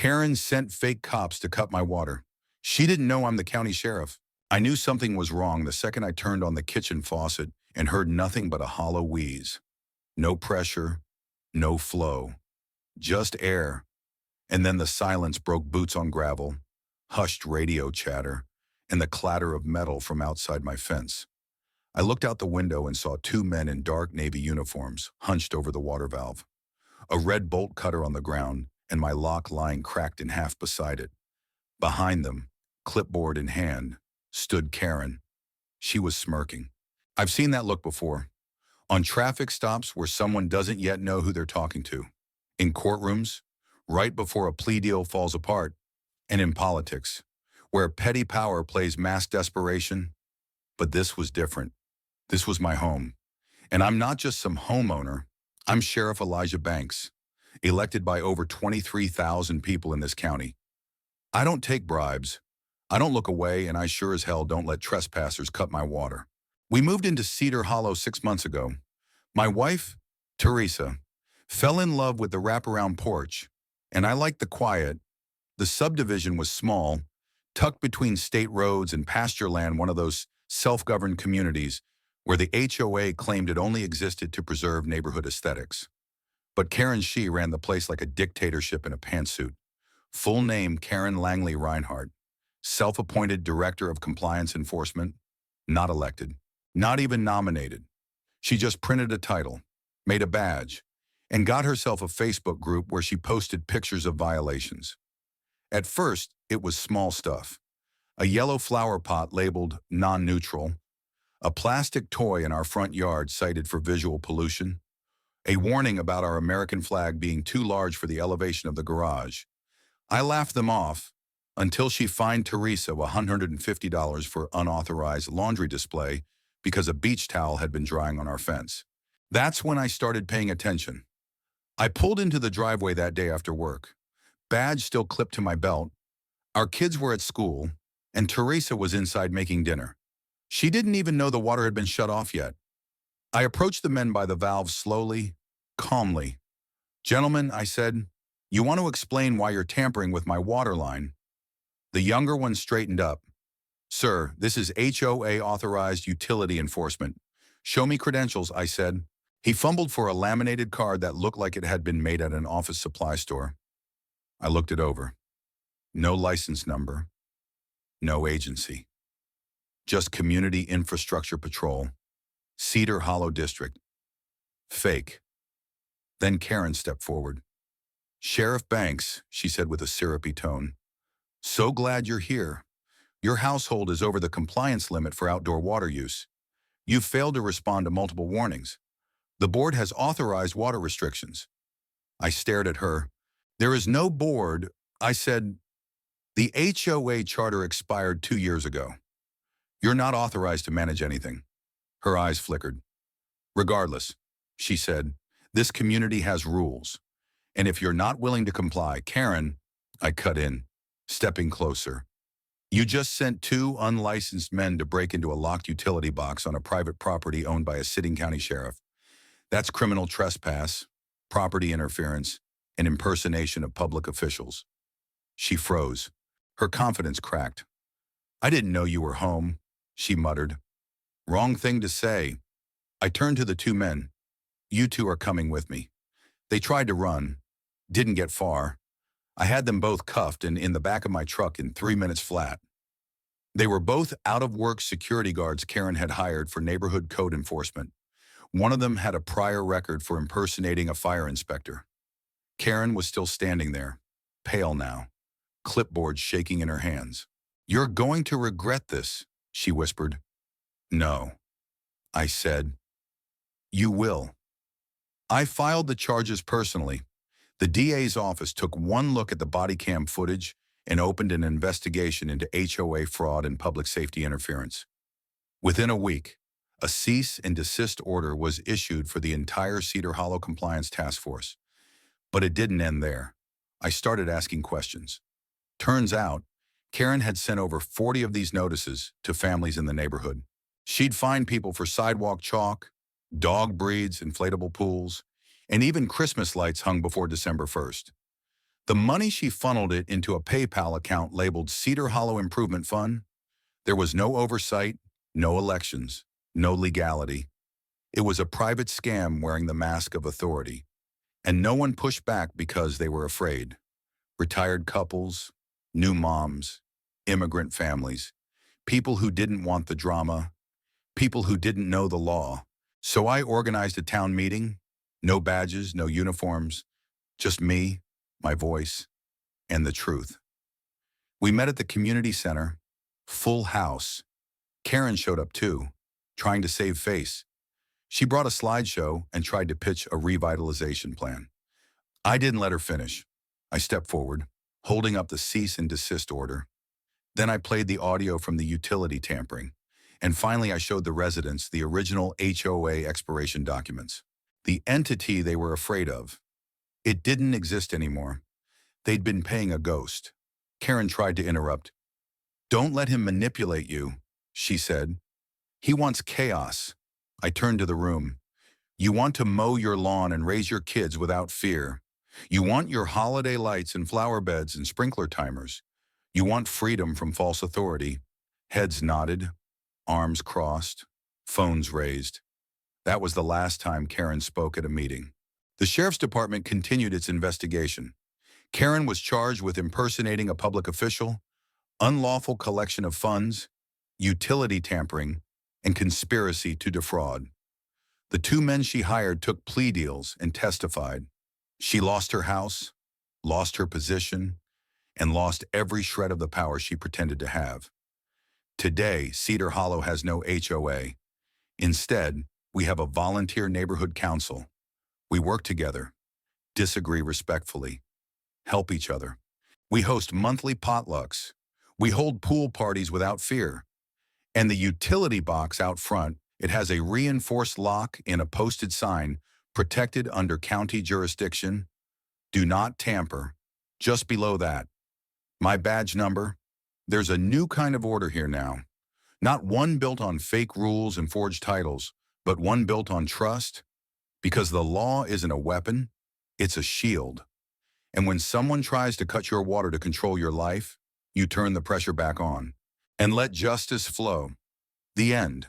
Karen sent fake cops to cut my water. She didn't know I'm the county sheriff. I knew something was wrong the second I turned on the kitchen faucet and heard nothing but a hollow wheeze. No pressure, no flow, just air. And then the silence broke boots on gravel, hushed radio chatter, and the clatter of metal from outside my fence. I looked out the window and saw two men in dark navy uniforms hunched over the water valve. A red bolt cutter on the ground, and my lock lying cracked in half beside it. Behind them, clipboard in hand, stood Karen. She was smirking. I've seen that look before. On traffic stops where someone doesn't yet know who they're talking to. In courtrooms, right before a plea deal falls apart. And in politics, where petty power plays mass desperation. But this was different. This was my home. And I'm not just some homeowner. I'm Sheriff Elijah Banks, elected by over 23,000 people in this county. I don't take bribes. I don't look away, and I sure as hell don't let trespassers cut my water. We moved into Cedar Hollow 6 months ago. My wife, Teresa, fell in love with the wraparound porch, and I liked the quiet. The subdivision was small, tucked between state roads and pasture land, one of those self-governed communities where the HOA claimed it only existed to preserve neighborhood aesthetics. But Karen Shee ran the place like a dictatorship in a pantsuit. Full name Karen Langley Reinhardt, self-appointed Director of Compliance Enforcement, not elected, not even nominated. She just printed a title, made a badge, and got herself a Facebook group where she posted pictures of violations. At first, it was small stuff. A yellow flower pot labeled non-neutral, a plastic toy in our front yard cited for visual pollution, a warning about our American flag being too large for the elevation of the garage. I laughed them off until she fined Teresa $150 for unauthorized laundry display because a beach towel had been drying on our fence. That's when I started paying attention. I pulled into the driveway that day after work, badge still clipped to my belt. Our kids were at school, and Teresa was inside making dinner. She didn't even know the water had been shut off yet. I approached the men by the valve slowly, calmly. "Gentlemen," I said, "you want to explain why you're tampering with my water line?" The younger one straightened up. "Sir, this is HOA authorized utility enforcement. Show me credentials," I said. He fumbled for a laminated card that looked like it had been made at an office supply store. I looked it over. No license number. No agency. Just Community Infrastructure Patrol. Cedar Hollow District. Fake. Then Karen stepped forward. "Sheriff Banks," she said with a syrupy tone. "So glad you're here. Your household is over the compliance limit for outdoor water use. You've failed to respond to multiple warnings. The board has authorized water restrictions." I stared at her. "There is no board," I said. "The HOA charter expired 2 years ago. You're not authorized to manage anything." Her eyes flickered. "Regardless," she said, "this community has rules. And if you're not willing to comply, Karen," I cut in, stepping closer, "you just sent 2 unlicensed men to break into a locked utility box on a private property owned by a sitting county sheriff. That's criminal trespass, property interference, and impersonation of public officials." She froze. Her confidence cracked. "I didn't know you were home," she muttered. "Wrong thing to say." I turned to the 2 men. "You 2 are coming with me." They tried to run. Didn't get far. I had them both cuffed and in the back of my truck in 3 minutes flat. They were both out-of-work security guards Karen had hired for neighborhood code enforcement. One of them had a prior record for impersonating a fire inspector. Karen was still standing there, pale now, clipboard shaking in her hands. "You're going to regret this," she whispered. "No," I said. "You will." I filed the charges personally. The DA's office took one look at the body cam footage and opened an investigation into HOA fraud and public safety interference. Within a week, a cease and desist order was issued for the entire Cedar Hollow Compliance Task Force. But it didn't end there. I started asking questions. Turns out, Karen had sent over 40 of these notices to families in the neighborhood. She'd fine people for sidewalk chalk, dog breeds, inflatable pools, and even Christmas lights hung before December 1st. The money she funneled it into a PayPal account labeled Cedar Hollow Improvement Fund. There was no oversight, no elections, no legality. It was a private scam wearing the mask of authority. And no one pushed back because they were afraid. Retired couples, new moms, immigrant families, people who didn't want the drama, people who didn't know the law. So I organized a town meeting, no badges, no uniforms, just me, my voice, and the truth. We met at the community center, full house. Karen showed up too, trying to save face. She brought a slideshow and tried to pitch a revitalization plan. I didn't let her finish. I stepped forward, holding up the cease and desist order. Then I played the audio from the utility tampering. And finally, I showed the residents the original HOA expiration documents. The entity they were afraid of. It didn't exist anymore. They'd been paying a ghost. Karen tried to interrupt. "Don't let him manipulate you," she said. "He wants chaos." I turned to the room. "You want to mow your lawn and raise your kids without fear. You want your holiday lights and flower beds and sprinkler timers. You want freedom from false authority." Heads nodded, arms crossed, phones raised. That was the last time Karen spoke at a meeting. The sheriff's department continued its investigation. Karen was charged with impersonating a public official, unlawful collection of funds, utility tampering, and conspiracy to defraud. The two men she hired took plea deals and testified. She lost her house, lost her position, and lost every shred of the power she pretended to have. Today, Cedar Hollow has no HOA. Instead, we have a volunteer neighborhood council. We work together, disagree respectfully, help each other. We host monthly potlucks. We hold pool parties without fear. And the utility box out front, it has a reinforced lock and a posted sign, protected under county jurisdiction. Do not tamper. Just below that, my badge number. There's a new kind of order here now. Not one built on fake rules and forged titles, but one built on trust. Because the law isn't a weapon, it's a shield. And when someone tries to cut your water to control your life, you turn the pressure back on and let justice flow. The end.